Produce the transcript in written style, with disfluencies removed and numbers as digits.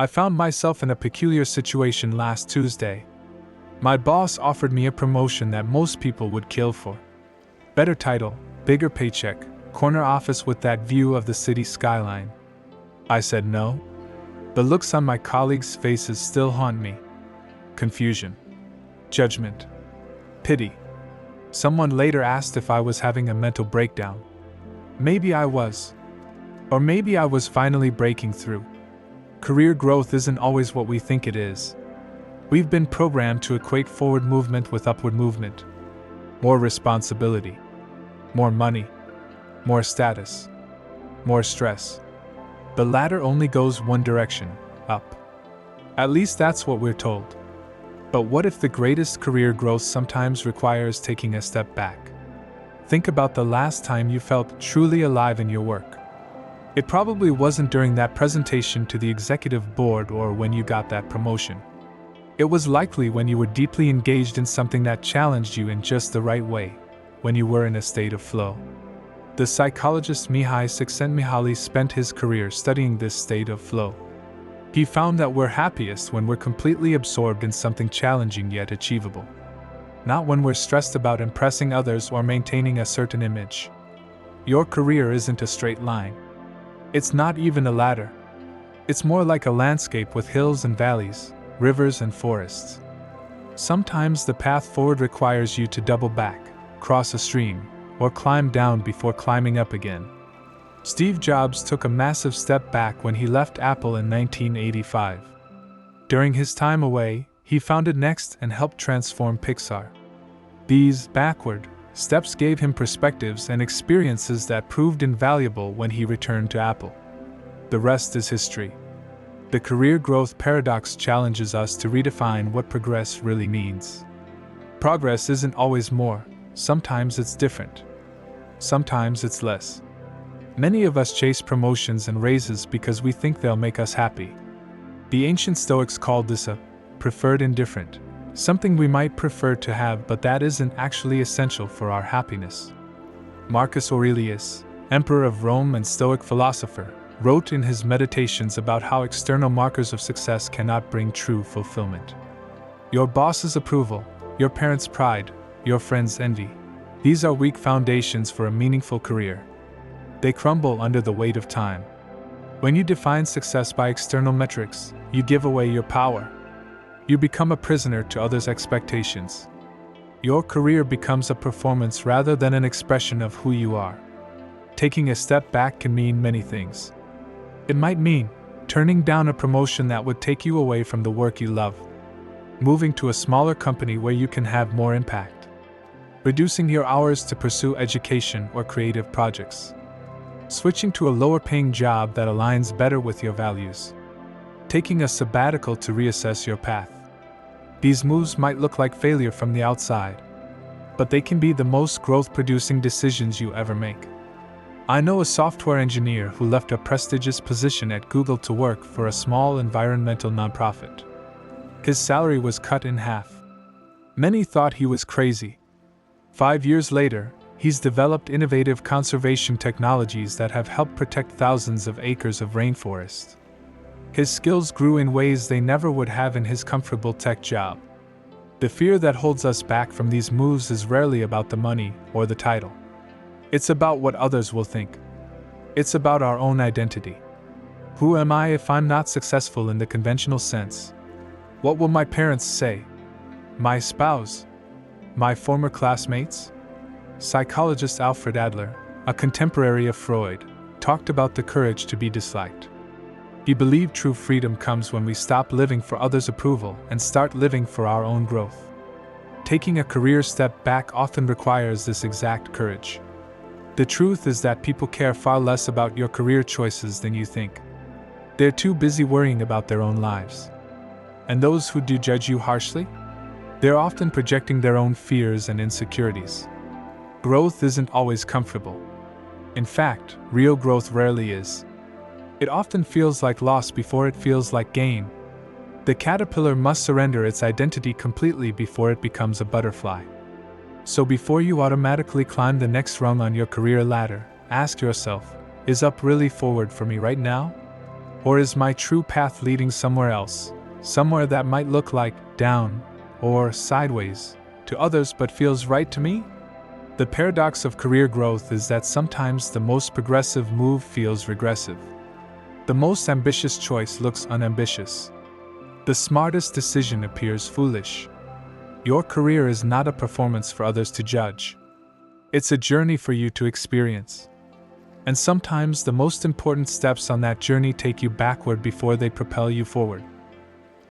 I found myself in a peculiar situation last Tuesday. My boss offered me a promotion that most people would kill for. Better title, bigger paycheck, corner office with that view of the city skyline. I said no. The looks on my colleagues' faces still haunt me. Confusion. Judgment. Pity. Someone later asked if I was having a mental breakdown. Maybe I was. Or maybe I was finally breaking through. Career growth isn't always what we think it is. We've been programmed to equate forward movement with upward movement. More responsibility. More money. More status. More stress. The latter only goes one direction, up. At least that's what we're told. But what if the greatest career growth sometimes requires taking a step back? Think about the last time you felt truly alive in your work. It probably wasn't during that presentation to the executive board or when you got that promotion. It was likely when you were deeply engaged in something that challenged you in just the right way, when you were in a state of flow. The psychologist Mihai Csikszentmihalyi spent his career studying this state of flow. He found that we're happiest when we're completely absorbed in something challenging yet achievable. Not when we're stressed about impressing others or maintaining a certain image. Your career isn't a straight line. It's not even a ladder. It's more like a landscape with hills and valleys, rivers and forests. Sometimes the path forward requires you to double back, cross a stream, or climb down before climbing up again. Steve Jobs took a massive step back when he left Apple in 1985. During his time away, he founded Next and helped transform Pixar. These backward steps gave him perspectives and experiences that proved invaluable when he returned to Apple. The rest is history. The career growth paradox challenges us to redefine what progress really means. Progress isn't always more, sometimes it's different. Sometimes it's less. Many of us chase promotions and raises because we think they'll make us happy. The ancient Stoics called this a preferred indifferent, something we might prefer to have but that isn't actually essential for our happiness. Marcus Aurelius, emperor of Rome and Stoic philosopher, wrote in his Meditations about how external markers of success cannot bring true fulfillment. Your boss's approval, your parents' pride, your friends' envy. These are weak foundations for a meaningful career. They crumble under the weight of time. When you define success by external metrics, you give away your power. You become a prisoner to others' expectations. Your career becomes a performance rather than an expression of who you are. Taking a step back can mean many things. It might mean turning down a promotion that would take you away from the work you love, moving to a smaller company where you can have more impact, reducing your hours to pursue education or creative projects, switching to a lower-paying job that aligns better with your values, taking a sabbatical to reassess your path. These moves might look like failure from the outside, but they can be the most growth-producing decisions you ever make. I know a software engineer who left a prestigious position at Google to work for a small environmental nonprofit. His salary was cut in half. Many thought he was crazy. 5 years later, he's developed innovative conservation technologies that have helped protect thousands of acres of rainforest. His skills grew in ways they never would have in his comfortable tech job. The fear that holds us back from these moves is rarely about the money or the title. It's about what others will think. It's about our own identity. Who am I if I'm not successful in the conventional sense? What will my parents say? My spouse? My former classmates? Psychologist Alfred Adler, a contemporary of Freud, talked about the courage to be disliked. He believed true freedom comes when we stop living for others' approval and start living for our own growth. Taking a career step back often requires this exact courage. The truth is that people care far less about your career choices than you think. They're too busy worrying about their own lives. And those who do judge you harshly? They're often projecting their own fears and insecurities. Growth isn't always comfortable. In fact, real growth rarely is. It often feels like loss before it feels like gain. The caterpillar must surrender its identity completely before it becomes a butterfly. So before you automatically climb the next rung on your career ladder, ask yourself, is up really forward for me right now? Or is my true path leading somewhere else, somewhere that might look like down or sideways to others but feels right to me? The paradox of career growth is that sometimes the most progressive move feels regressive. The most ambitious choice looks unambitious. The smartest decision appears foolish. Your career is not a performance for others to judge. It's a journey for you to experience. And sometimes the most important steps on that journey take you backward before they propel you forward.